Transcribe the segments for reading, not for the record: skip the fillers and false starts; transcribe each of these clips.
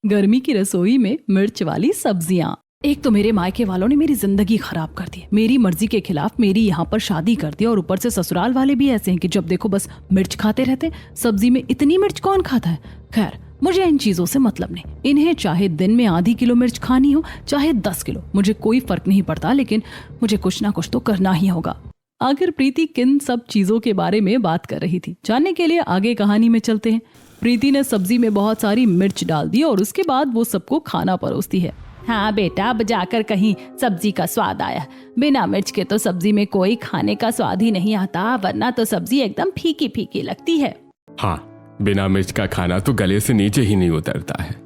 गर्मी की रसोई में मिर्च वाली सब्जियां। एक तो मेरे मायके वालों ने मेरी जिंदगी खराब कर दी, मेरी मर्जी के खिलाफ मेरी यहाँ पर शादी कर दी, और ऊपर से ससुराल वाले भी ऐसे हैं कि जब देखो बस मिर्च खाते रहते। सब्जी में इतनी मिर्च कौन खाता है। खैर, मुझे इन चीजों से मतलब नहीं। इन्हें चाहे दिन में आधी किलो मिर्च खानी हो चाहे 10 किलो, मुझे कोई फर्क नहीं पड़ता, लेकिन मुझे कुछ ना कुछ तो करना ही होगा। आखिर प्रीति किन सब चीजों के बारे में बात कर रही थी, जानने के लिए आगे कहानी में चलते हैं। प्रीति ने सब्जी में बहुत सारी मिर्च डाल दी और उसके बाद वो सबको खाना परोसती है। हाँ बेटा, अब जाकर कहीं सब्जी का स्वाद आया। बिना मिर्च के तो सब्जी में कोई खाने का स्वाद ही नहीं आता, वरना तो सब्जी एकदम फीकी फीकी लगती है। हाँ, बिना मिर्च का खाना तो गले से नीचे ही नहीं उतरता है,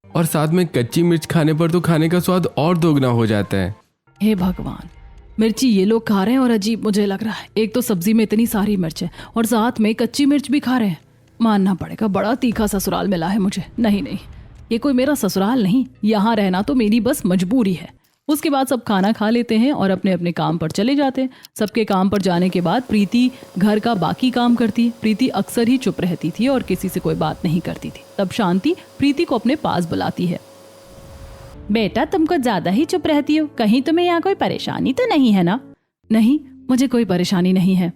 और साथ में कच्ची मिर्च खाने पर तो खाने का स्वाद और दोगुना हो जाता है। हे भगवान, मिर्ची ये लोग खा रहे हैं और अजीब मुझे लग रहा है। एक तो सब्जी में इतनी सारी मिर्च है और साथ में कच्ची मिर्च भी खा रहे हैं। मानना पड़ेगा, बड़ा तीखा ससुराल मिला है मुझे। नहीं, ये कोई मेरा ससुराल नहीं, यहाँ रहना तो मेरी बस मजबूरी है। उसके बाद सब खाना खा लेते हैं और अपने अपने काम पर चले जाते हैं। सबके काम पर जाने के बाद प्रीति घर का बाकी काम करती है। प्रीति अक्सर ही चुप रहती थी और किसी से कोई बात नहीं करती थी। तब शांति प्रीति को अपने पास बुलाती है। बेटा, तुम कुछ ज्यादा ही चुप रहती हो, कहीं तुम्हें यहाँ कोई परेशानी तो नहीं है ना? नहीं, मुझे कोई परेशानी नहीं है।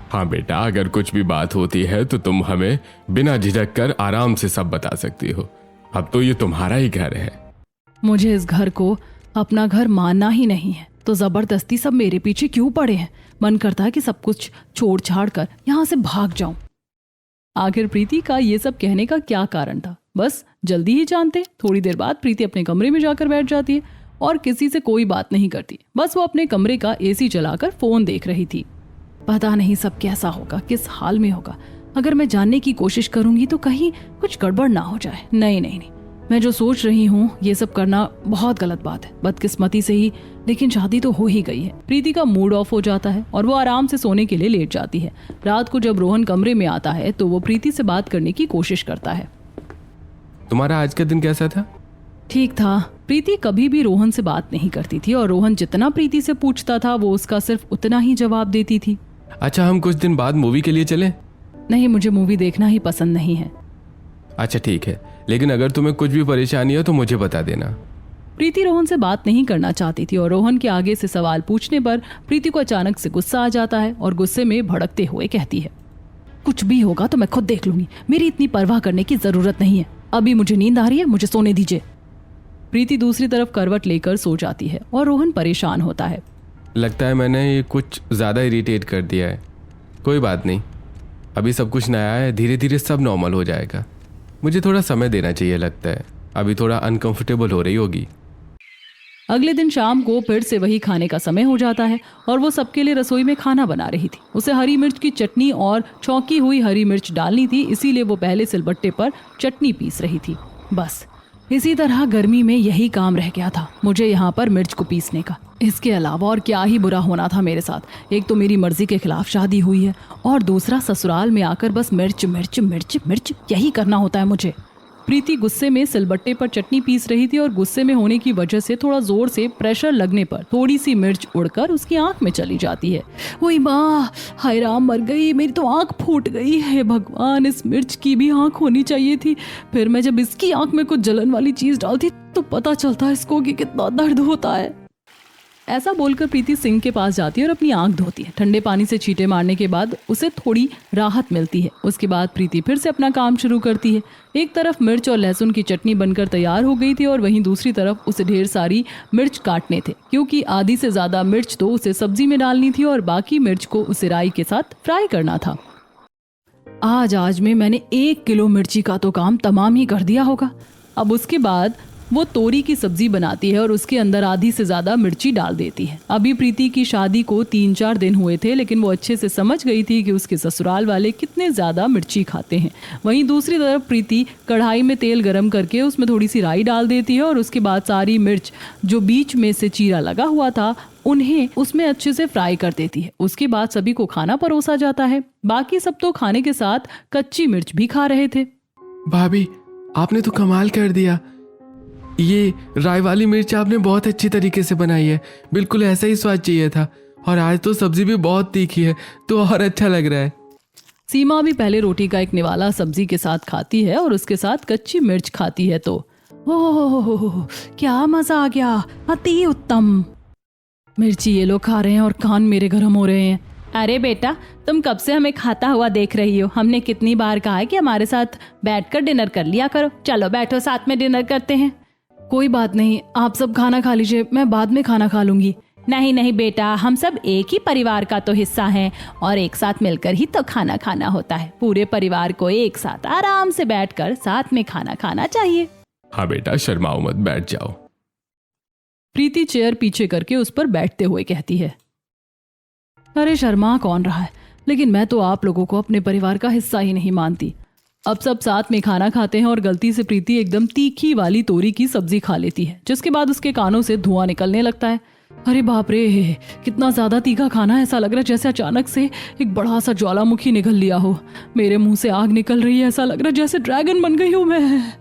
हाँ बेटा, अगर कुछ भी बात होती है तो तुम हमें बिना झिझक कर आराम से सब बता सकती हो। अब तो ये तुम्हारा ही घर है। मुझे इस घर को अपना घर मानना ही नहीं है, तो जबरदस्ती सब मेरे पीछे क्यों पड़े हैं? मन करता है कि सब कुछ छोड़ छाड़ कर यहाँ से भाग जाऊं। आखिर प्रीति का ये सब कहने का क्या कारण था, बस जल्दी ही जानते। थोड़ी देर बाद प्रीति अपने कमरे में जाकर बैठ जाती है और किसी से कोई बात नहीं करती। बस वो अपने कमरे का एसी चलाकर फोन देख रही थी। पता नहीं सब कैसा होगा, किस हाल में होगा। अगर मैं जानने की कोशिश करूंगी तो कहीं कुछ गड़बड़ ना हो जाए। नहीं, मैं जो सोच रही हूँ ये सब करना बहुत गलत बात है। बदकिस्मती से ही, लेकिन शादी तो हो ही गई है। प्रीति का मूड ऑफ हो जाता है और वो आराम से सोने के लिए लेट जाती है। रात को जब रोहन कमरे में आता है तो वो प्रीति से बात करने की कोशिश करता है। तुम्हारा आज का दिन कैसा था? ठीक था। प्रीति कभी भी रोहन से बात नहीं करती थी और रोहन जितना प्रीति से पूछता था वो उसका सिर्फ उतना ही जवाब देती थी। अच्छा, हम कुछ दिन बाद मूवी के लिए चलें? नहीं, मुझे मूवी देखना ही पसंद नहीं है। अच्छा ठीक है, लेकिन अगर तुम्हें कुछ भी परेशानी हो तो मुझे बता देना। प्रीति रोहन से बात नहीं करना चाहती थी और रोहन के आगे से सवाल पूछने पर प्रीति को अचानक से गुस्सा आ जाता है और गुस्से में भड़कते हुए कहती है, कुछ भी होगा तो मैं खुद देख लूंगी, मेरी इतनी परवाह करने की जरूरत नहीं है। अभी मुझे नींद आ रही है, मुझे सोने दीजिए। प्रीति दूसरी तरफ करवट लेकर सो जाती है और रोहन परेशान होता है। लगता है मैंने ये कुछ ज़्यादा इरिटेट कर दिया है। कोई बात नहीं, अभी सब कुछ नया है, धीरे धीरे सब नॉर्मल हो जाएगा। मुझे थोड़ा समय देना चाहिए, लगता है अभी थोड़ा अनकंफर्टेबल हो रही होगी। अगले दिन शाम को फिर से वही खाने का समय हो जाता है और वो सबके लिए रसोई में खाना बना रही थी। उसे हरी मिर्च की चटनी और छौंकी हुई हरी मिर्च डालनी थी, इसीलिए वो पहले सिलबट्टे पर चटनी पीस रही थी। बस इसी तरह गर्मी में यही काम रह गया था मुझे यहाँ पर मिर्च को पीसने का। इसके अलावा और क्या ही बुरा होना था मेरे साथ। एक तो मेरी मर्जी के खिलाफ शादी हुई है और दूसरा ससुराल में आकर बस मिर्च मिर्च मिर्च मिर्च यही करना होता है मुझे। प्रीति गुस्से में सिलबट्टे पर चटनी पीस रही थी और गुस्से में होने की वजह से थोड़ा जोर से प्रेशर लगने पर थोड़ी सी मिर्च उड़कर उसकी आंख में चली जाती है। ओए माँ, हाय राम, मर गई, मेरी तो आंख फूट गई है। भगवान, इस मिर्च की भी आंख होनी चाहिए थी। फिर मैं जब इसकी आंख में कुछ जलन वाली चीज डालती तो पता चलता इसको कि कितना दर्द होता है। ऐसा बोलकर प्रीति सिंक के पास जाती है और अपनी आंख धोती है। ठंडे पानी से छींटे मारने के बाद उसे थोड़ी राहत मिलती है। उसके बाद प्रीति फिर से अपना काम शुरू करती है। एक तरफ मिर्च और लहसुन की चटनी बनकर तैयार हो गई थी और वहीं दूसरी तरफ उसे ढेर सारी मिर्च काटने थे, क्योंकि आधी से ज्यादा मिर्च तो उसे सब्जी में डालनी थी और बाकी मिर्च को उसे राई के साथ फ्राई करना था। आज में मैंने 1 किलो मिर्ची का तो काम तमाम ही कर दिया होगा। अब उसके बाद वो तोरी की सब्जी बनाती है और उसके अंदर आधी से ज्यादा मिर्ची डाल देती है। अभी प्रीति की शादी को 3-4 दिन हुए थे, लेकिन वो अच्छे से समझ गई थी कि उसके ससुराल वाले कितने ज्यादा मिर्ची खाते हैं। वहीं दूसरी तरफ प्रीति कढ़ाई में तेल गरम करके उसमें थोड़ी सी राई डाल देती है और उसके बाद सारी मिर्च जो बीच में से चीरा लगा हुआ था उन्हें उसमें अच्छे से फ्राई कर देती है। उसके बाद सभी को खाना परोसा जाता है। बाकी सब तो खाने के साथ कच्ची मिर्च भी खा रहे थे। भाभी, आपने तो कमाल कर दिया। ये राई वाली मिर्च आपने बहुत अच्छी तरीके से बनाई है, बिल्कुल ऐसा ही स्वाद चाहिए था। और आज तो सब्जी भी बहुत तीखी है, तो और अच्छा लग रहा है। सीमा भी पहले रोटी का एक निवाला सब्जी के साथ खाती है और उसके साथ कच्ची मिर्च खाती है, तो ओह क्या मजा आ गया, अति उत्तम। मिर्ची ये लोग खा रहे हैं और कान मेरे गर्म हो रहे हैं। अरे बेटा, तुम कब से हमें खाता हुआ देख रही हो? हमने कितनी बार कहा है कि हमारे साथ बैठकर डिनर कर लिया करो। चलो बैठो, साथ में डिनर करते हैं। कोई बात नहीं, आप सब खाना खा लीजिए, मैं बाद में खाना खा लूंगी। नहीं नहीं बेटा, हम सब एक ही परिवार का तो हिस्सा हैं और एक साथ मिलकर ही तो खाना खाना होता है। पूरे परिवार को एक साथ आराम से बैठकर साथ में खाना खाना चाहिए। हाँ बेटा, शर्माओ मत, बैठ जाओ। प्रीति चेयर पीछे करके उस पर बैठते हुए कहती है। अरे शर्मा कौन रहा है, लेकिन मैं तो आप लोगों को अपने परिवार का हिस्सा ही नहीं मानती। अब सब साथ में खाना खाते हैं और गलती से प्रीति एकदम तीखी वाली तोरी की सब्जी खा लेती है, जिसके बाद उसके कानों से धुआं निकलने लगता है। अरे बाप रे, कितना ज्यादा तीखा खाना है। ऐसा लग रहा है जैसे अचानक से एक बड़ा सा ज्वालामुखी निकल लिया हो। मेरे मुंह से आग निकल रही है, ऐसा लग रहा है जैसे ड्रैगन बन गई हूं मैं।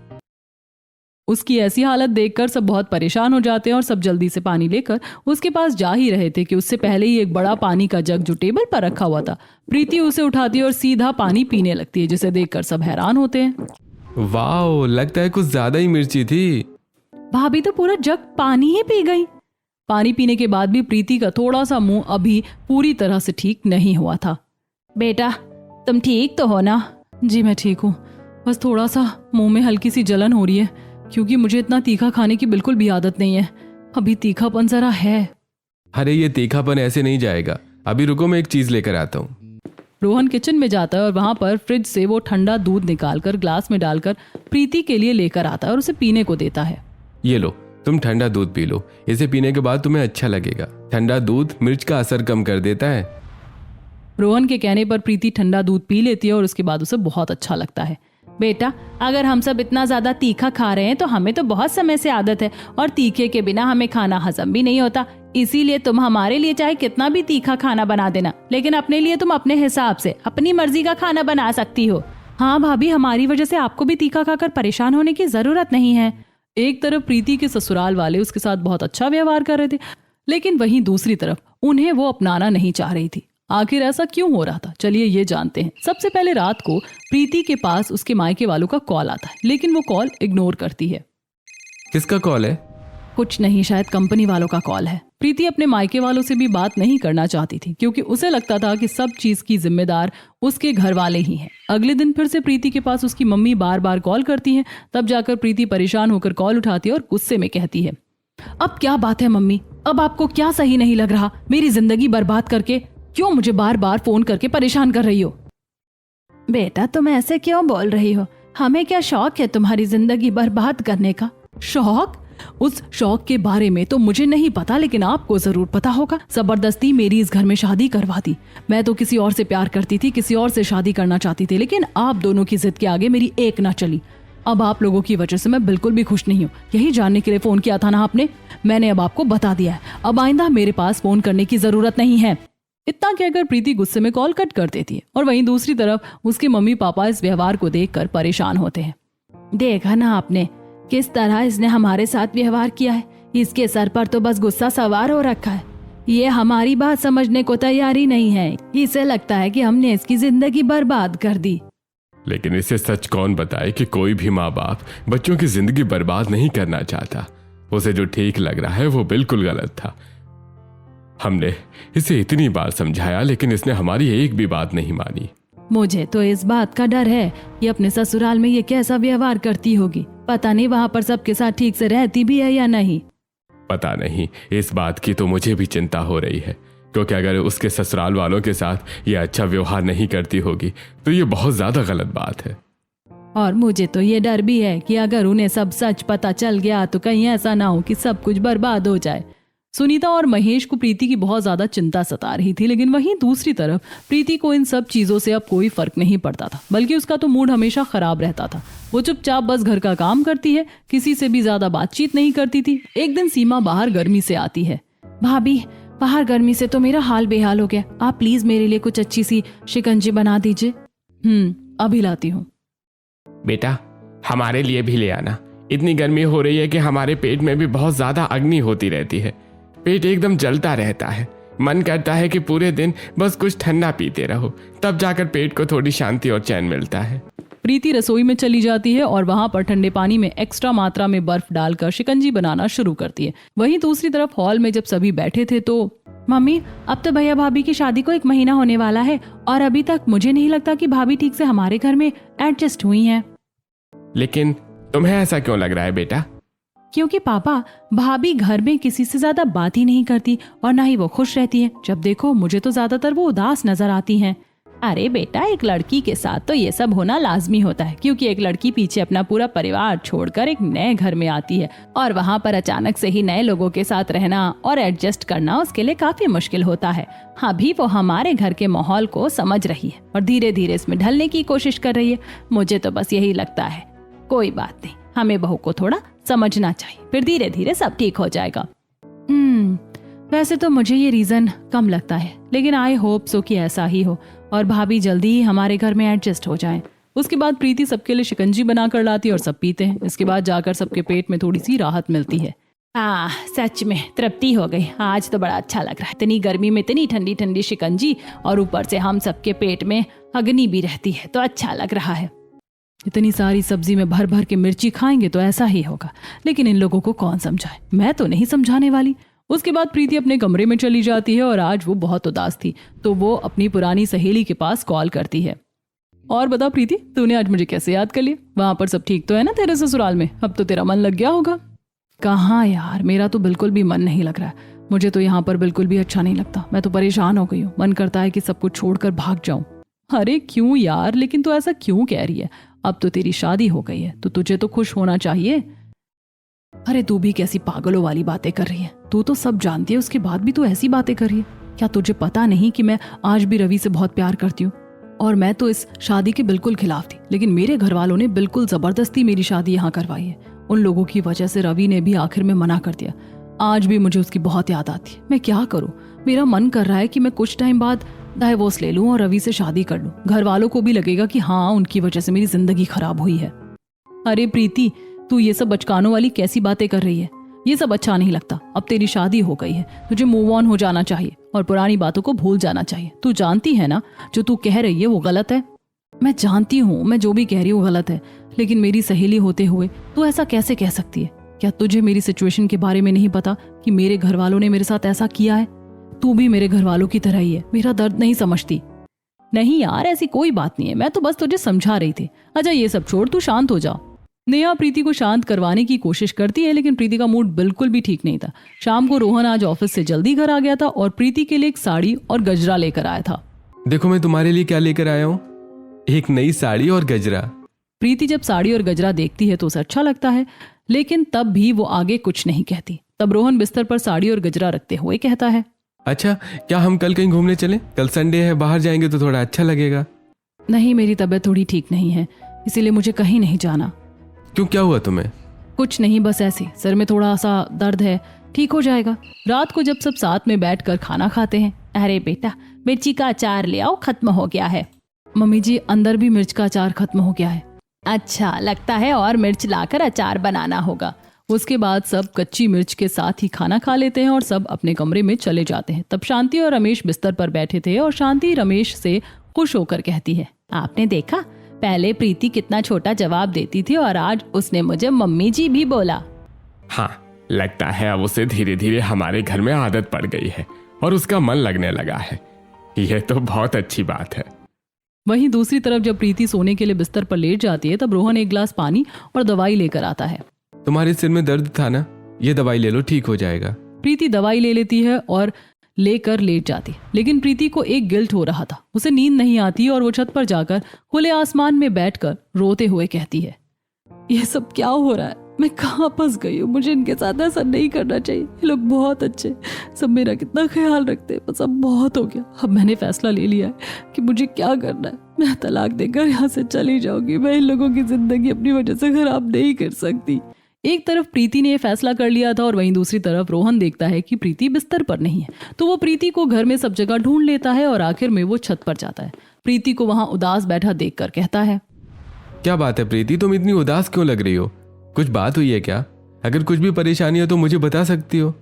उसकी ऐसी हालत देखकर सब बहुत परेशान हो जाते हैं और सब जल्दी से पानी लेकर उसके पास जा ही रहे थे कि उससे पहले ही एक बड़ा पानी का जग जो टेबल पर रखा हुआ था, प्रीति उसे उठाती है और सीधा पानी पीने लगती है, जिसे देखकर सब हैरान होते हैं। वाह, लगता है कुछ ज्यादा ही मिर्ची थी। भाभी तो पूरा जग पानी ही पी गई। पानी पीने के बाद भी प्रीति का थोड़ा सा मुंह अभी पूरी तरह से ठीक नहीं हुआ था। बेटा, तुम ठीक तो हो ना? जी मैं ठीक हूँ, बस थोड़ा सा मुंह में हल्की सी जलन हो रही है, क्योंकि मुझे इतना तीखा खाने की बिल्कुल भी आदत नहीं है। अभी तीखापन जरा है। अरे ये तीखापन ऐसे नहीं जाएगा, अभी रुको, मैं एक चीज लेकर आता हूँ। रोहन किचन में जाता है और वहां पर फ्रिज से वो ठंडा दूध निकालकर ग्लास में डालकर प्रीति के लिए लेकर आता है और उसे पीने को देता है। ये लो, तुम ठंडा दूध पी लो, इसे पीने के बाद तुम्हें अच्छा लगेगा। ठंडा दूध मिर्च का असर कम कर देता है। रोहन के कहने पर प्रीति ठंडा दूध पी लेती है और उसके बाद उसे बहुत अच्छा लगता है। बेटा, अगर हम सब इतना ज्यादा तीखा खा रहे हैं तो हमें तो बहुत समय से आदत है और तीखे के बिना हमें खाना हजम भी नहीं होता। इसीलिए तुम हमारे लिए चाहे कितना भी तीखा खाना बना देना, लेकिन अपने लिए तुम अपने हिसाब से अपनी मर्जी का खाना बना सकती हो। हाँ भाभी, हमारी वजह से आपको भी तीखा खाकर परेशान होने की जरूरत नहीं है। एक तरफ प्रीति के ससुराल वाले उसके साथ बहुत अच्छा व्यवहार कर रहे थे, लेकिन वहीं दूसरी तरफ उन्हें वो अपनाना नहीं चाह रही थी। आखिर ऐसा क्यों हो रहा था, चलिए ये जानते हैं। सबसे पहले रात को प्रीति के पास उसके मायके वालों का कॉल आता है, लेकिन वो कॉल इग्नोर करती है। किसका कॉल है? कुछ नहीं, शायद कंपनी वालों का कॉल है। प्रीति अपने मायके वालों से भी बात नहीं करना चाहती थी, क्योंकि उसे लगता था कि सब चीज की जिम्मेदार उसके घर वाले ही हैं। अगले दिन फिर से प्रीति के पास उसकी मम्मी बार बार कॉल करती हैं। तब जाकर प्रीति परेशान होकर कॉल उठाती है और गुस्से में कहती है, अब क्या बात है मम्मी, अब आपको क्या सही नहीं लग रहा? मेरी जिंदगी बर्बाद करके क्यों मुझे बार बार फोन करके परेशान कर रही हो? बेटा, तुम ऐसे क्यों बोल रही हो? हमें क्या शौक है तुम्हारी जिंदगी बर्बाद करने का? शौक? उस शौक के बारे में तो मुझे नहीं पता, लेकिन आपको जरूर पता होगा। जबरदस्ती मेरी इस घर में शादी करवा दी। मैं तो किसी और से प्यार करती थी, किसी और से शादी करना चाहती थी, लेकिन आप दोनों की जिद के आगे मेरी एक ना चली। अब आप लोगों की वजह से मैं बिल्कुल भी खुश नहीं हूँ। यही जानने के लिए फोन किया था ना आपने? मैंने अब आपको बता दिया है। अब आइंदा मेरे पास फोन करने की जरूरत नहीं है। इतना कहकर प्रीति गुस्से में कॉल कट कर देती है और वहीं दूसरी तरफ उसके मम्मी पापा इस व्यवहार को देखकर परेशान होते हैं। देखा ना आपने किस तरह इसने हमारे साथ व्यवहार किया है? इसके सर पर तो बस गुस्सा सवार हो रखा है। ये हमारी बात समझने को तैयार ही नहीं है। इसे लगता है कि हमने इसकी जिंदगी बर्बाद कर दी। लेकिन इसे सच कौन बताए कि कोई भी माँ बाप बच्चों की जिंदगी बर्बाद नहीं करना चाहता। उसे जो ठीक लग रहा है वो बिल्कुल गलत था। हमने इसे इतनी बार समझाया, लेकिन इसने हमारी एक भी बात नहीं मानी। मुझे तो इस बात का डर है कि अपने ससुराल में ये कैसा व्यवहार करती होगी। पता नहीं वहाँ पर सबके साथ ठीक से रहती भी है या नहीं। पता नहीं, इस बात की तो मुझे भी चिंता हो रही है, क्योंकि अगर उसके ससुराल वालों के साथ ये अच्छा व्यवहार नहीं करती होगी तो ये बहुत ज्यादा गलत बात है। और मुझे तो ये डर भी है कि अगर उन्हें सब सच पता चल गया तो कहीं ऐसा ना हो कि सब कुछ बर्बाद हो जाए। सुनीता और महेश को प्रीति की बहुत ज्यादा चिंता सता रही थी, लेकिन वहीं दूसरी तरफ प्रीति को इन सब चीजों से अब कोई फर्क नहीं पड़ता था, बल्कि उसका तो मूड हमेशा खराब रहता था। वो चुपचाप बस घर का काम करती है, किसी से भी ज्यादा बातचीत नहीं करती थी। एक दिन सीमा बाहर गर्मी से आती है। भाभी, बाहर गर्मी से तो मेरा हाल बेहाल हो गया। आप प्लीज मेरे लिए कुछ अच्छी सी शिकंजी बना दीजिए। अभी लाती हूँ। बेटा, हमारे लिए भी ले आना। इतनी गर्मी हो रही है कि हमारे पेट में भी बहुत ज्यादा अग्नि होती रहती है। पेट एकदम जलता रहता है। मन करता है कि पूरे दिन बस कुछ ठंडा पीते रहो, तब जाकर पेट को थोड़ी शांति और चैन मिलता है। प्रीति रसोई में चली जाती है और वहां पर ठंडे पानी में एक्स्ट्रा मात्रा में बर्फ डालकर शिकंजी बनाना शुरू करती है। वहीं दूसरी तरफ हॉल में जब सभी बैठे थे तो मम्मी, अब तो भैया भाभी की शादी को 1 महीना होने वाला है और अभी तक मुझे नहीं लगता कि भाभी ठीक से हमारे घर में एडजस्ट हुई हैं। लेकिन तुम्हें ऐसा क्यों लग रहा है बेटा? क्योंकि पापा, भाभी घर में किसी से ज्यादा बात ही नहीं करती और ना ही वो खुश रहती है। जब देखो मुझे तो ज्यादातर वो उदास नजर आती हैं। अरे बेटा, एक लड़की के साथ तो ये सब होना लाजमी होता है, क्योंकि एक लड़की पीछे अपना पूरा परिवार छोड़कर एक नए घर में आती है और वहाँ पर अचानक से ही नए लोगों के साथ रहना और एडजस्ट करना उसके लिए काफी मुश्किल होता है। अभी वो हमारे घर के माहौल को समझ रही है और धीरे धीरे इसमें ढलने की कोशिश कर रही है। मुझे तो बस यही लगता है। कोई बात नहीं, हमें बहू को थोड़ा समझना चाहिए, फिर धीरे धीरे सब ठीक हो जाएगा। वैसे तो मुझे ये रीजन कम लगता है, लेकिन आई होप सो कि ऐसा ही हो और भाभी जल्दी ही हमारे घर में एडजस्ट हो जाएं। उसके बाद प्रीति सबके लिए शिकंजी बनाकर लाती है और सब पीते हैं। इसके बाद जाकर सबके पेट में थोड़ी सी राहत मिलती है। सच में तृप्ति हो गई। आज तो बड़ा अच्छा लग रहा है। इतनी गर्मी में इतनी ठंडी ठंडी शिकंजी और ऊपर से हम सबके पेट में अग्नि भी रहती है तो अच्छा लग रहा है। इतनी सारी सब्जी में भर भर के मिर्ची खाएंगे तो ऐसा ही होगा, लेकिन इन लोगों को कौन समझाए। मैं तो नहीं समझाने वाली। उसके बाद प्रीति अपने कमरे में चली जाती है और आज वो बहुत उदास थी तो वो अपनी पुरानी सहेली के पास कॉल करती है। और बता प्रीति, तूने आज मुझे कैसे याद कर लिया? वहां पर सब ठीक तो है ना तेरे ससुराल में? अब तो तेरा मन लग गया होगा। कहाँ यार, मेरा तो बिल्कुल भी मन नहीं लग रहा है। मुझे तो यहाँ पर बिल्कुल भी अच्छा नहीं लगता। मैं तो परेशान हो गई हूँ। मन करता है कि सब कुछ छोड़कर भाग जाऊं। अरे क्यों यार, लेकिन तू ऐसा क्यों कह रही है? अब तो तेरी शादी हो गई है तो तुझे तो खुश होना चाहिए। अरे तू भी कैसी पागलों वाली बातें कर रही है। तू तो सब जानती है, उसके बाद भी तू ऐसी बातें कर रही है। क्या तुझे पता नहीं कि मैं आज भी रवि से बहुत प्यार करती हूँ? और मैं तो इस शादी के बिल्कुल खिलाफ थी, लेकिन मेरे घर वालों ने बिल्कुल जबरदस्ती मेरी शादी यहाँ करवाई है। उन लोगों की वजह से रवि ने भी आखिर में मना कर दिया। आज भी मुझे उसकी बहुत याद आती है। मैं क्या करूँ? मेरा मन कर रहा है कि मैं कुछ टाइम बाद डाइवोर्स ले लूं और रवि से शादी कर लूं। घर वालों को भी लगेगा कि हाँ, उनकी वजह से मेरी जिंदगी खराब हुई है। अरे प्रीति, तू ये सब बचकानों वाली कैसी बातें कर रही है? ये सब अच्छा नहीं लगता। अब तेरी शादी हो गई है, तुझे मूव ऑन हो जाना चाहिए और पुरानी बातों को भूल जाना चाहिए। तू जानती है ना, जो तू कह रही है वो गलत है। मैं जानती हूँ, मैं जो भी कह रही हूँ गलत है, लेकिन मेरी सहेली होते हुए तू ऐसा कैसे कह सकती है? क्या तुझे मेरी सिचुएशन के बारे में नहीं पता कि मेरे घर वालों ने मेरे साथ ऐसा किया है? तू भी मेरे घर वालों की तरह ही है, मेरा दर्द नहीं समझती। नहीं यार, ऐसी कोई बात नहीं है, मैं तो बस तुझे समझा रही थी। अच्छा ये सब छोड़, तू शांत हो जा। नेहा प्रीति को शांत करवाने की कोशिश करती है, लेकिन प्रीति का मूड बिल्कुल भी ठीक नहीं था। शाम को रोहन आज ऑफिस से जल्दी घर आ गया था और प्रीति के लिए एक साड़ी और गजरा लेकर आया था। देखो मैं तुम्हारे लिए क्या लेकर आया हूँ, एक नई साड़ी और गजरा। प्रीति जब साड़ी और गजरा देखती है तो उसे अच्छा लगता है, लेकिन तब भी वो आगे कुछ नहीं कहती। तब रोहन बिस्तर पर साड़ी और गजरा रखते हुए कहता है, अच्छा क्या हम कल कहीं घूमने चलें? कल संडे है, बाहर जाएंगे तो थोड़ा अच्छा लगेगा। नहीं, मेरी तबीयत थोड़ी ठीक नहीं है, इसीलिए मुझे कहीं नहीं जाना। क्यों, क्या हुआ तुम्हें? कुछ नहीं, बस ऐसे सर में थोड़ा सा दर्द है, ठीक हो जाएगा। रात को जब सब साथ में बैठकर खाना खाते हैं, अरे बेटा मिर्ची का अचार ले आओ, खत्म हो गया है। मम्मी जी, अंदर भी मिर्च का अचार खत्म हो गया है। अच्छा, लगता है और मिर्च लाकर अचार बनाना होगा। उसके बाद सब कच्ची मिर्च के साथ ही खाना खा लेते हैं और सब अपने कमरे में चले जाते हैं। तब शांति और रमेश बिस्तर पर बैठे थे और शांति रमेश से खुश होकर कहती है, आपने देखा, पहले प्रीति कितना छोटा जवाब देती थी और आज उसने मुझे मम्मी जी भी बोला। हाँ, लगता है अब उसे धीरे धीरे हमारे घर में आदत पड़ गई है और उसका मन लगने लगा है। यह तो बहुत अच्छी बात है। वहीं दूसरी तरफ जब प्रीति सोने के लिए बिस्तर पर लेट जाती है, तब रोहन एक गिलास पानी और दवाई लेकर आता है। तुम्हारे सिर में दर्द था ना, ये दवाई ले लो, ठीक हो जाएगा। प्रीति दवाई ले लेती है और लेकर लेट जाती, लेकिन प्रीति को एक गिल्ट हो रहा था। उसे नींद नहीं आती और वो छत पर जाकर खुले आसमान में बैठकर रोते हुए कहती है, ये सब क्या हो रहा है? मैं कहाँ फंस गई हूँ? मुझे इनके साथ ऐसा नहीं करना चाहिए। ये लोग बहुत अच्छे, सब मेरा कितना ख्याल रखते हैं, बस अब बहुत हो गया। अब मैंने फैसला ले लिया है कि मुझे क्या करना है। मैं तलाक देकर यहाँ से चली जाऊंगी। मैं इन लोगों की जिंदगी अपनी वजह से खराब नहीं कर सकती। एक तरफ प्रीति ने यह फैसला कर लिया था और वहीं दूसरी तरफ रोहन देखता है कि प्रीति बिस्तर पर नहीं है, तो वो प्रीति को घर में सब जगह ढूंढ लेता है और आखिर में वो छत पर जाता है। प्रीति को वहां उदास बैठा देखकर कहता है, क्या बात है प्रीति, तुम इतनी उदास क्यों लग रही हो? कुछ बात हुई है क्या? अगर कुछ भी परेशानी हो तो मुझे बता सकती हो।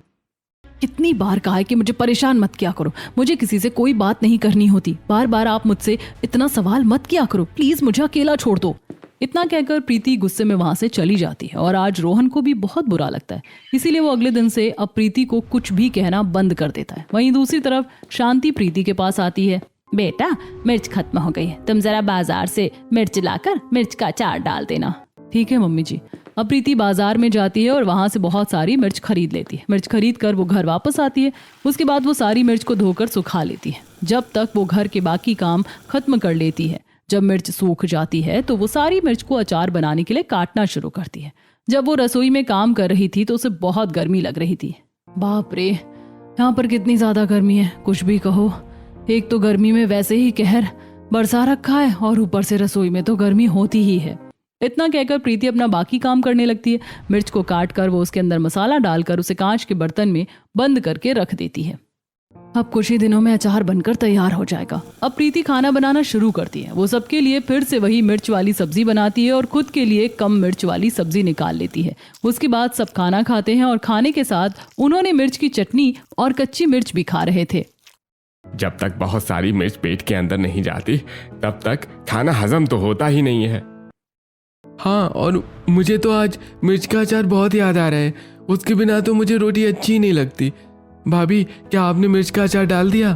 कितनी बार कहा है कि मुझे परेशान मत किया करो, मुझे किसी से कोई बात नहीं करनी होती। बार बार आप मुझसे इतना सवाल मत किया करो, प्लीज मुझे अकेला छोड़ दो। इतना कहकर प्रीति गुस्से में वहां से चली जाती है और आज रोहन को भी बहुत बुरा लगता है। इसीलिए वो अगले दिन से अब प्रीति को कुछ भी कहना बंद कर देता है। वहीं दूसरी तरफ शांति प्रीति के पास आती है। बेटा, मिर्च खत्म हो गई है, तुम जरा बाजार से मिर्च लाकर मिर्च का अचार डाल देना। ठीक है मम्मी जी। अब प्रीति बाजार में जाती है और वहां से बहुत सारी मिर्च खरीद लेती है। मिर्च खरीद कर वो घर वापस आती है। उसके बाद वो सारी मिर्च को धोकर सुखा लेती है। जब तक वो घर के बाकी काम खत्म कर लेती है, जब मिर्च सूख जाती है तो वो सारी मिर्च को अचार बनाने के लिए काटना शुरू करती है। जब वो रसोई में काम कर रही थी तो उसे बहुत गर्मी लग रही थी। बाप रे, यहाँ पर कितनी ज्यादा गर्मी है, कुछ भी कहो। एक तो गर्मी में वैसे ही कहर बरसा रखा है और ऊपर से रसोई में तो गर्मी होती ही है। इतना कहकर प्रीति अपना बाकी काम करने लगती है। मिर्च को काट कर वो उसके अंदर मसाला डालकर उसे कांच के बर्तन में बंद करके रख देती है। अब कुछ ही दिनों में अचार बनकर तैयार हो जाएगा। अब प्रीति खाना बनाना शुरू करती है। वो सबके लिए फिर से वही मिर्च वाली सब्जी बनाती है और खुद के लिए कम मिर्च वाली सब्जी निकाल लेती है। उसके बाद सब खाना खाते हैं और खाने के साथ उन्होंने मिर्च की चटनी और कच्ची मिर्च भी खा रहे थे। जब तक बहुत सारी मिर्च पेट के अंदर नहीं जाती तब तक खाना हजम तो होता ही नहीं है। हाँ, और मुझे तो आज मिर्च का अचार बहुत याद आ रहा है। उसके बिना तो मुझे रोटी अच्छी नहीं लगती। भाभी, क्या आपने मिर्च का अचार डाल दिया?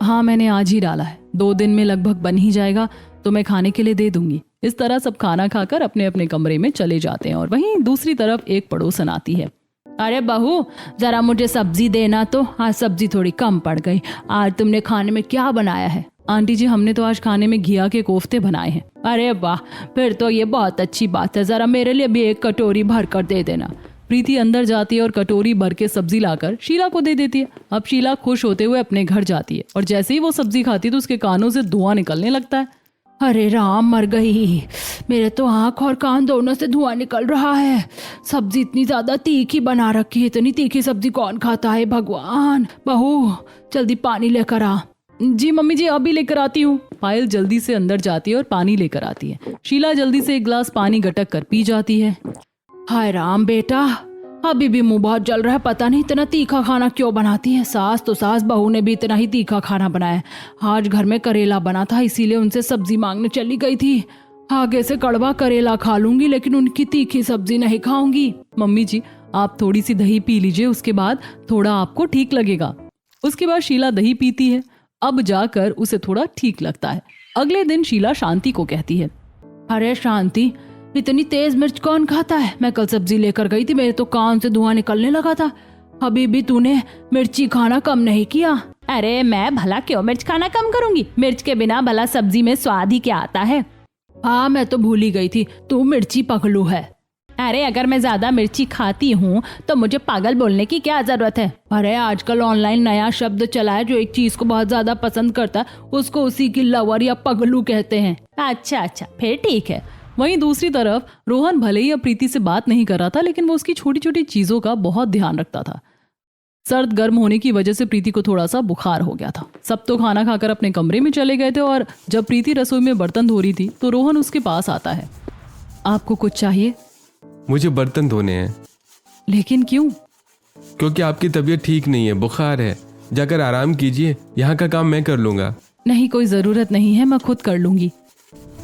हाँ, मैंने आज ही डाला है। 2 दिन में लगभग बन ही जाएगा तो मैं खाने के लिए दे दूंगी। इस तरह सब खाना खाकर अपने अपने कमरे में चले जाते हैं और वहीं दूसरी तरफ एक पड़ोसन आती है। अरे बहू, जरा मुझे सब्जी देना तो, आज सब्जी थोड़ी कम पड़ गई। आज तुमने खाने में क्या बनाया है? आंटी जी, हमने तो आज खाने में घिया के कोफ्ते बनाए हैं। अरे वाह, फिर तो ये बहुत अच्छी बात है। जरा मेरे लिए भी एक कटोरी भर कर दे देना। प्रीति अंदर जाती है और कटोरी भर के सब्जी लाकर शीला को दे देती है। अब शीला खुश होते हुए अपने घर जाती है और जैसे ही वो सब्जी खाती है तो उसके कानों से धुआं निकलने लगता है। अरे राम, मर गई, मेरे तो आंख और कान दोनों से धुआं निकल रहा है। सब्जी इतनी ज्यादा तीखी बना रखी है, इतनी तीखी सब्जी कौन खाता है भगवान। बहू, जल्दी पानी लेकर आ। जी मम्मी जी, अभी लेकर आती हूँ। पायल जल्दी से अंदर जाती है और पानी लेकर आती है। शीला जल्दी से एक गिलास पानी गटक कर पी जाती है। हाय राम बेटा, अभी भी मुंह बहुत जल रहा है। पता नहीं इतना तीखा खाना क्यों बनाती है। सास तो सास, बहू ने भी इतना ही तीखा खाना बनाया। आज घर में करेला बना था, इसीलिए उनसे सब्जी मांगने चली गई थी। आगे से कड़वा करेला खा लूंगी, लेकिन उनकी तीखी सब्जी नहीं खाऊंगी। मम्मी जी, आप थोड़ी सी दही पी लीजिए, उसके बाद थोड़ा आपको ठीक लगेगा। उसके बाद शीला दही पीती है। अब जाकर उसे थोड़ा ठीक लगता है। अगले दिन शीला शांति को कहती है, अरे शांति, इतनी तेज मिर्च कौन खाता है? मैं कल सब्जी लेकर गई थी, मेरे तो कान से धुआं निकलने लगा था। अभी भी तूने मिर्ची खाना कम नहीं किया। अरे मैं भला क्यों मिर्च खाना कम करूंगी? मिर्च के बिना भला सब्जी में स्वाद ही क्या आता है? हाँ, मैं तो भूल ही गई थी, तू मिर्ची पगलू है। अरे अगर मैं ज्यादा मिर्ची खाती हूँ तो मुझे पागल बोलने की क्या जरूरत है? अरे आजकल ऑनलाइन नया शब्द चला है, जो एक चीज को बहुत ज्यादा पसंद करता है उसको उसी की लवर या पगलू कहते हैं। अच्छा, फिर ठीक है। वहीं दूसरी तरफ रोहन भले ही अब प्रीति से बात नहीं कर रहा था, लेकिन वो उसकी छोटी छोटी चीजों का बहुत ध्यान रखता था। सर्द गर्म होने की वजह से प्रीति को थोड़ा सा बुखार हो गया था। सब तो खाना खाकर अपने कमरे में चले गए थे और जब प्रीति रसोई में बर्तन धो रही थी तो रोहन उसके पास आता है। आपको कुछ चाहिए? मुझे बर्तन धोने हैं। लेकिन क्यों? क्योंकि आपकी तबीयत ठीक नहीं है, बुखार है। जाकर आराम कीजिए, यहाँ का काम मैं कर लूंगा। नहीं, कोई जरूरत नहीं है, मैं खुद कर लूंगी।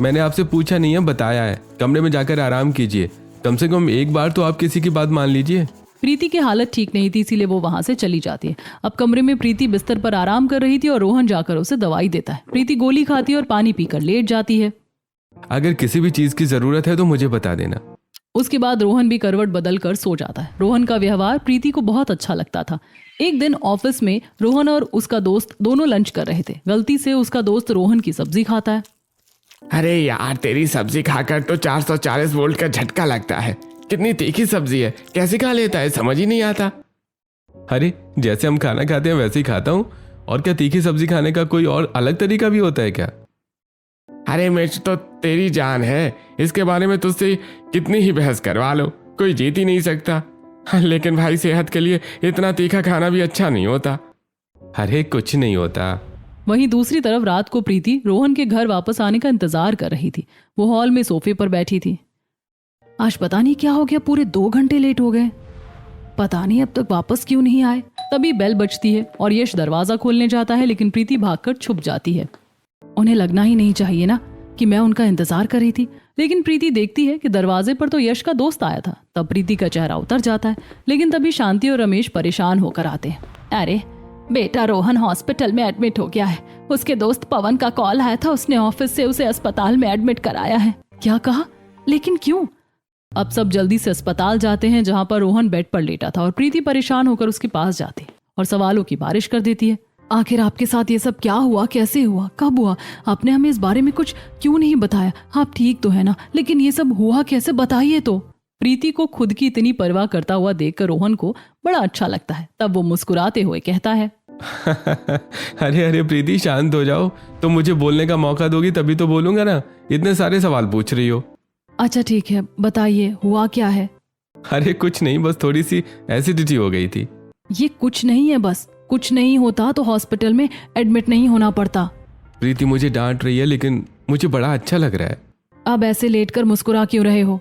मैंने आपसे पूछा नहीं है, बताया है। कमरे में जाकर आराम कीजिए। कम से कम एक बार तो आप किसी की बात मान लीजिए। प्रीति की हालत ठीक नहीं थी, इसीलिए वो वहां से चली जाती है। अब कमरे में प्रीति बिस्तर पर आराम कर रही थी और रोहन जाकर उसे दवाई देता है। प्रीति गोली खाती है और पानी पीकर लेट जाती है। अगर किसी भी चीज की जरूरत है तो मुझे बता देना। उसके बाद रोहन भी करवट बदल कर सो जाता है। रोहन का व्यवहार प्रीति को बहुत अच्छा लगता था। एक दिन ऑफिस में रोहन और उसका दोस्त दोनों लंच कर रहे थे। गलती से उसका दोस्त रोहन की सब्जी खाता है। अरे यार, तेरी सब्जी खाकर तो 440 वोल्ट का झटका लगता है। कितनी तीखी सब्जी है, कैसे खा लेता है, समझ ही नहीं आता। अरे जैसे हम खाना खाते हैं वैसे ही खाता हूँ। और क्या तीखी सब्जी खाने का कोई और अलग तरीका भी होता है क्या? अरे मिर्च तो तेरी जान है, इसके बारे में तुझसे कितनी ही बहस करवा लो, कोई जीत ही नहीं सकता। लेकिन भाई, सेहत के लिए इतना तीखा खाना भी अच्छा नहीं होता। अरे कुछ नहीं होता। वहीं दूसरी तरफ रात को प्रीति रोहन के घर वापस आने का इंतजार कर रही थी। वो हॉल में सोफे पर बैठी थी। आज पता नहीं क्या हो गया, पूरे 2 घंटे लेट हो गए। पता नहीं अब तक वापस क्यों नहीं आए। तभी बेल बजती है और यश दरवाजा खोलने जाता है, लेकिन प्रीति भागकर छुप जाती है। उन्हें लगना ही नहीं चाहिए ना कि मैं उनका इंतजार कर रही थी, लेकिन प्रीति देखती है कि दरवाजे पर तो यश का दोस्त आया था। तब प्रीति का चेहरा उतर जाता है, लेकिन तभी शांति और रमेश परेशान होकर आते हैं। अरे बेटा, रोहन हॉस्पिटल में एडमिट हो गया है। उसके दोस्त पवन का कॉल आया था, उसने ऑफिस से उसे अस्पताल में एडमिट कराया है। क्या कहा? लेकिन क्यों? अब सब जल्दी से अस्पताल जाते हैं, जहां पर रोहन बेड पर लेटा था और प्रीति परेशान होकर उसके पास जाती और सवालों की बारिश कर देती है। आखिर आपके साथ ये सब क्या हुआ? कैसे हुआ? कब हुआ? आपने हमें इस बारे में कुछ क्यों नहीं बताया? आप ठीक तो है ना? लेकिन ये सब हुआ कैसे, बताइए तो। प्रीति को खुद की इतनी परवाह करता हुआ देखकर रोहन को बड़ा अच्छा लगता है। तब वो मुस्कुराते हुए कहता है, अरे अरे प्रीति, शांत हो जाओ। तुम मुझे बोलने का मौका दोगी तभी तो बोलूंगा ना। इतने सारे सवाल पूछ रही हो। अच्छा ठीक है, बताइए हुआ क्या है? अरे कुछ नहीं, बस थोड़ी सी एसिडिटी हो गई थी। ये कुछ नहीं है, बस कुछ नहीं होता तो हॉस्पिटल में एडमिट नहीं होना पड़ता। प्रीति मुझे डांट रही है, लेकिन मुझे बड़ा अच्छा लग रहा है। अब ऐसे लेटकर मुस्कुरा क्यों रहे हो?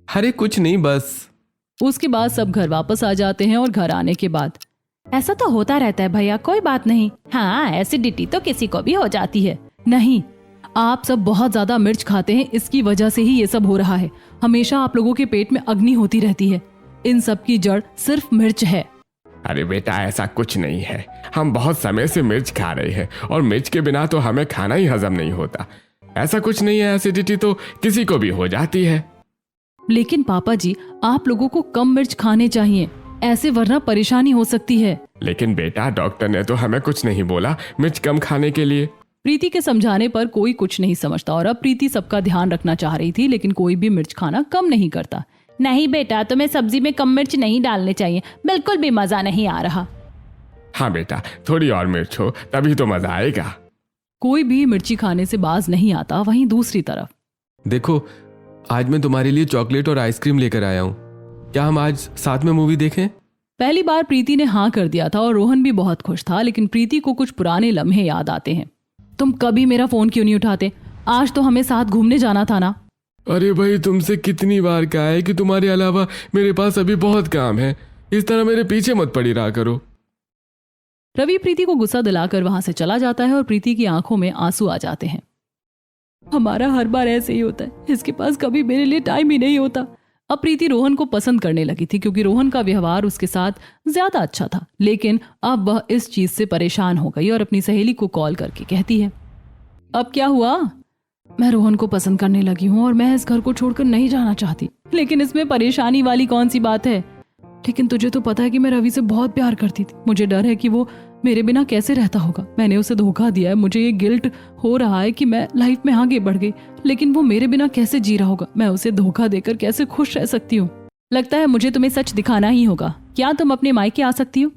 अरे कुछ नहीं, बस। उसके बाद सब घर वापस आ जाते हैं और घर आने के बाद, ऐसा तो होता रहता है भैया, कोई बात नहीं। हाँ, एसिडिटी तो किसी को भी हो जाती है। नहीं, आप सब बहुत ज्यादा मिर्च खाते हैं, इसकी वजह से ही ये सब हो रहा है। हमेशा आप लोगों के पेट में अग्नि होती रहती है। इन सब की जड़ सिर्फ मिर्च है। अरे बेटा, ऐसा कुछ नहीं है। हम बहुत समय से मिर्च खा रहे हैं और मिर्च के बिना तो हमें खाना ही हजम नहीं होता। ऐसा कुछ नहीं है, एसिडिटी तो किसी को भी हो जाती है। लेकिन पापा जी, आप लोगों को कम मिर्च खाने चाहिए, ऐसे वरना परेशानी हो सकती है। लेकिन बेटा, डॉक्टर ने तो हमें कुछ नहीं बोला मिर्च कम खाने के लिए। प्रीति के समझाने पर कोई कुछ नहीं समझता और अब प्रीति सबका ध्यान रखना चाह रही थी, लेकिन कोई भी मिर्च खाना कम नहीं करता। नहीं बेटा, तुम्हें सब्जी में कम मिर्च नहीं डालने चाहिए, बिल्कुल भी मजा नहीं आ रहा। हाँ बेटा, थोड़ी और मिर्च हो तभी तो मजा आएगा। कोई भी मिर्ची खाने से बाज नहीं आता। वहीं दूसरी तरफ, देखो, आज मैं तुम्हारे लिए चॉकलेट और आइसक्रीम लेकर आया हूँ। क्या हम आज साथ में मूवी देखें? पहली बार प्रीति ने हाँ कर दिया था और रोहन भी बहुत खुश था, लेकिन प्रीति को कुछ पुराने लम्हे याद आते हैं। तुम कभी मेरा फोन क्यों नहीं उठाते? आज तो हमें साथ घूमने जाना था ना। अरे भाई, तुमसे कितनी बार कहा है कि तुम्हारे अलावा मेरे पास अभी बहुत काम है। इस तरह मेरे पीछे मत पड़ी रहा करो। रवि प्रीति को गुस्सा दिलाकर वहां से चला जाता है और प्रीति की आंखों में आंसू आ जाते हैं। हमारा हर बार ऐसे ही होता है, इसके पास कभी मेरे लिए टाइम ही नहीं होता। अब प्रीति रोहन को पसंद करने लगी थी, क्योंकि रोहन का व्यवहार उसके साथ ज्यादा अच्छा था। लेकिन अब वह इस चीज से परेशान हो गई और अपनी सहेली को कॉल करके कहती है, अब क्या हुआ? मैं रोहन को पसंद करने लगी हूँ और मैं इस घर को छोड़कर नहीं जाना चाहती। लेकिन इसमें परेशानी वाली कौन सी बात है? लेकिन तुझे तो पता है कि मैं रवि से बहुत प्यार करती थी। मुझे डर है कि वो मेरे बिना कैसे रहता होगा। मैंने उसे धोखा दिया है। मुझे ये गिल्ट हो रहा है कि मैं लाइफ में आगे बढ़ गई, लेकिन वो मेरे बिना कैसे जी रहा होगा। मैं उसे धोखा देकर कैसे खुश रह सकती हूँ? लगता है मुझे तुम्हें सच दिखाना ही होगा। क्या तुम अपने मायके आ सकती हो?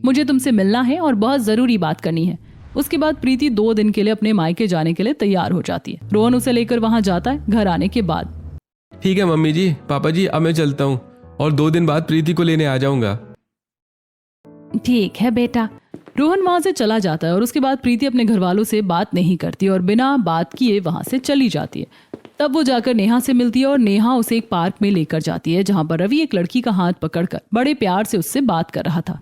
मुझे तुमसे मिलना है और बहुत जरूरी बात करनी है। उसके बाद प्रीति 2 दिन के लिए अपने मायके जाने के लिए तैयार हो जाती है। रोहन उसे लेकर वहां जाता है। घर आने के बाद, ठीक है मम्मी जी, पापा जी, अब मैं चलता हूँ और 2 दिन बाद प्रीति को लेने आ जाऊंगा। ठीक है बेटा। रोहन वहां से चला जाता है और उसके बाद प्रीति अपने घर वालों से बात नहीं करती और बिना बात किए वहां से चली जाती है। तब वो जाकर नेहा से मिलती है और नेहा उसे एक पार्क में लेकर जाती है, जहां पर रवि एक लड़की का हाथ पकड़कर बड़े प्यार से उससे बात कर रहा था।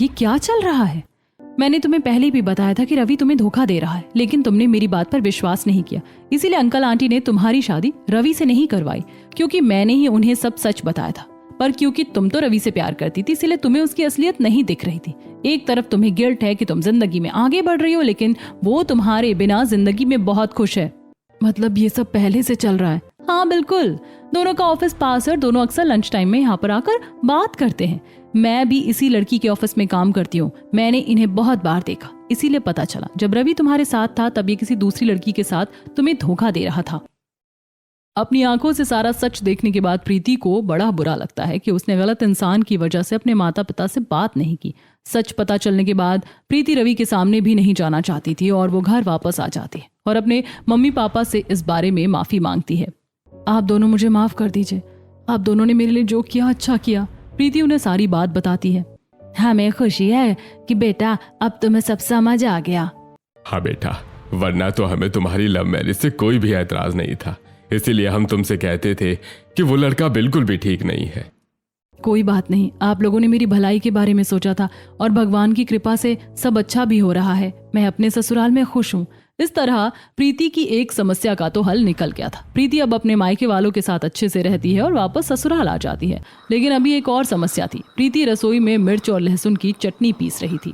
ये क्या चल रहा है? मैंने तुम्हें पहले भी बताया था कि रवि तुम्हें धोखा दे रहा है, लेकिन तुमने मेरी बात पर विश्वास नहीं किया। इसीलिए अंकल आंटी ने तुम्हारी शादी रवि से नहीं करवाई, क्योंकि मैंने ही उन्हें सब सच बताया था। पर क्योंकि तुम तो रवि से प्यार करती थी, इसलिए तुम्हें उसकी असलियत नहीं दिख रही थी। एक तरफ तुम्हें गिल्ट है कि तुम जिंदगी में आगे बढ़ रही हो, लेकिन वो तुम्हारे बिना जिंदगी में बहुत खुश है। मतलब ये सब पहले से चल रहा है? हाँ बिल्कुल। दोनों का ऑफिस पास है, दोनों अक्सर लंच टाइम में यहाँ पर आकर बात करते हैं। मैं भी इसी लड़की के ऑफिस में काम करती हूँ। मैंने इन्हें बहुत बार देखा, इसीलिए पता चला जब रवि तुम्हारे साथ था तब ये किसी दूसरी लड़की के साथ तुम्हें धोखा दे रहा था। अपनी आंखों से सारा सच देखने के बाद प्रीति को बड़ा बुरा लगता है कि उसने गलत इंसान की वजह से अपने माता पिता से बात नहीं की। सच पता चलने के बाद प्रीति रवि के सामने भी नहीं जाना चाहती थी और वो घर वापस आ जाती है और अपने मम्मी पापा से इस बारे में माफी मांगती है। आप दोनों मुझे माफ कर दीजिए। आप दोनों ने मेरे लिए जो किया अच्छा किया। प्रीति उन्हें सारी बात बताती है। हमें खुशी है कि बेटा अब तुम्हें सब समझ आ गया। हाँ बेटा, वरना तो हमें तुम्हारी लव मैरिज से कोई भी ऐतराज नहीं था। इसीलिए हम तुमसे कहते थे कि वो लड़का बिल्कुल भी ठीक नहीं है। कोई बात नहीं, आप लोगों ने मेरी भलाई के बारे में सोचा था और भगवान की कृपा से सब अच्छा भी हो रहा है। मैं अपने ससुराल में खुश हूँ। इस तरह प्रीति की एक समस्या का तो हल निकल गया था। प्रीति अब अपने मायके वालों के साथ अच्छे से रहती है और वापस ससुराल आ जाती है। लेकिन अभी एक और समस्या थी। प्रीति रसोई में मिर्च और लहसुन की चटनी पीस रही थी।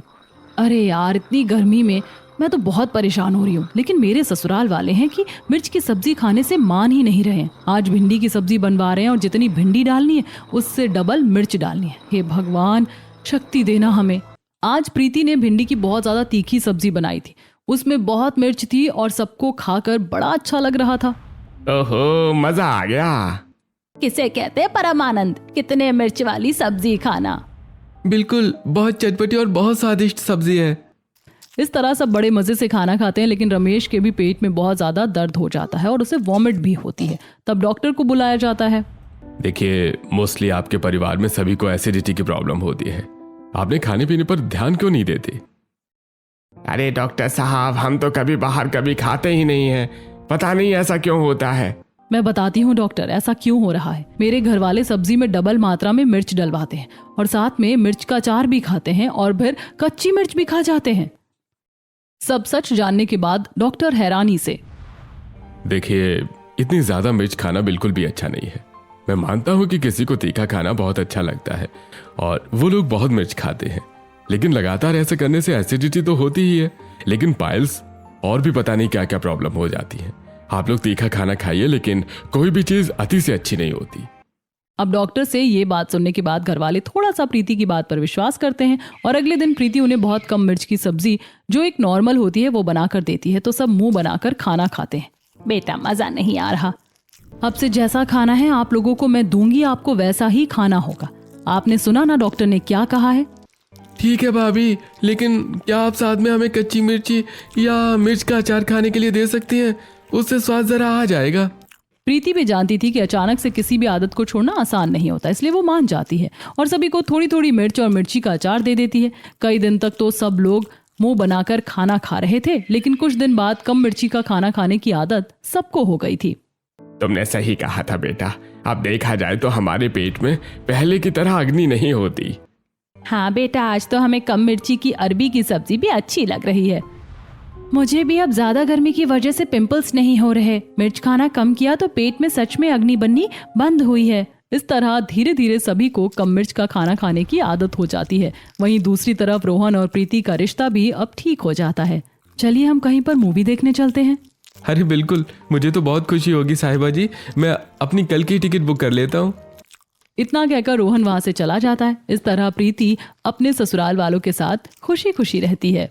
अरे यार, इतनी गर्मी में मैं तो बहुत परेशान हो रही हूँ, लेकिन मेरे ससुराल वाले हैं कि मिर्च की सब्जी खाने से मान ही नहीं रहे हैं। आज भिंडी की सब्जी बनवा रहे हैं और जितनी भिंडी डालनी है उससे डबल मिर्च डालनी है। हे भगवान, शक्ति देना हमें। आज प्रीति ने भिंडी की बहुत ज्यादा तीखी सब्जी बनाई थी। उसमें बहुत मिर्च थी और सबको खाकर बड़ा अच्छा लग रहा था। ओहो, मजा आ गया। किसे कहते हैं परमानंद, कितने मिर्च वाली सब्जी खाना। बिल्कुल, बहुत चटपटी और बहुत स्वादिष्ट सब्जी है। इस तरह सब बड़े मजे से खाना खाते हैं, लेकिन रमेश के भी पेट में बहुत ज्यादा दर्द हो जाता है और उसे वॉमिट भी होती है। तब डॉक्टर को बुलाया जाता है। देखिए, मोस्टली आपके परिवार में सभी को एसिडिटी की प्रॉब्लम होती है। आपने खाने पीने पर ध्यान क्यों नहीं देते? अरे डॉक्टर साहब, हम तो कभी बाहर कभी खाते ही नहीं हैं। पता नहीं ऐसा क्यों होता है। मैं बताती हूँ डॉक्टर, ऐसा क्यों हो रहा है। मेरे घर वाले सब्जी में डबल मात्रा में मिर्च डलवाते हैं और साथ में मिर्च का अचार भी खाते हैं और फिर कच्ची मिर्च भी खा जाते हैं। सब सच जानने के बाद डॉक्टर हैरानी से, देखिए, इतनी ज्यादा मिर्च खाना बिल्कुल भी अच्छा नहीं है। मैं मानता हूँ कि किसी को तीखा खाना बहुत अच्छा लगता है और वो लोग बहुत मिर्च खाते हैं, लेकिन लगातार ऐसे करने से एसिडिटी तो होती ही है, लेकिन पाइल्स और भी पता नहीं क्या क्या प्रॉब्लम हो जाती है। आप लोग तीखा खाना खाइए, लेकिन कोई भी चीज अति से अच्छी नहीं होती। अब डॉक्टर से ये बात सुनने के बाद घरवाले थोड़ा सा प्रीति की बात पर विश्वास करते हैं और अगले दिन प्रीति उन्हें बहुत कम मिर्च की सब्जी, जो एक नॉर्मल होती है, वो बनाकर देती है। तो सब मुंह बनाकर खाना खाते हैं। बेटा, मजा नहीं आ रहा। अब से जैसा खाना है आप लोगों को मैं दूंगी, आपको वैसा ही खाना होगा। आपने सुना ना डॉक्टर ने क्या कहा है। ठीक है भाभी, लेकिन क्या आप साथ में हमें कच्ची मिर्ची या मिर्च का अचार खाने के लिए दे सकती हैं? उससे स्वाद जरा आ जाएगा। प्रीति भी जानती थी कि अचानक से किसी भी आदत को छोड़ना आसान नहीं होता, इसलिए वो मान जाती है और सभी को थोड़ी थोड़ी मिर्च और मिर्ची का अचार दे देती है। कई दिन तक तो सब लोग मुंह बनाकर खाना खा रहे थे, लेकिन कुछ दिन बाद कम मिर्ची का खाना खाने की आदत सबको हो गई थी। तुमने सही कहा था बेटा। अब देखा जाए तो हमारे पेट में पहले की तरह अग्नि नहीं होती। हाँ बेटा, आज तो हमें कम मिर्ची की अरबी की सब्जी भी अच्छी लग रही है। मुझे भी अब ज्यादा गर्मी की वजह से पिंपल्स नहीं हो रहे। मिर्च खाना कम किया तो पेट में सच में अग्नि बननी बंद हुई है। इस तरह धीरे धीरे सभी को कम मिर्च का खाना खाने की आदत हो जाती है। वहीं दूसरी तरफ रोहन और प्रीति का रिश्ता भी अब ठीक हो जाता है। चलिए हम कहीं पर मूवी देखने चलते हैं। अरे बिल्कुल, मुझे तो बहुत खुशी होगी साहिबा जी। मैं अपनी कल की टिकट बुक कर लेता हूँ। इतना कहकर रोहन वहां से चला जाता है। इस तरह प्रीति अपने ससुराल वालों के साथ खुशी खुशी रहती है।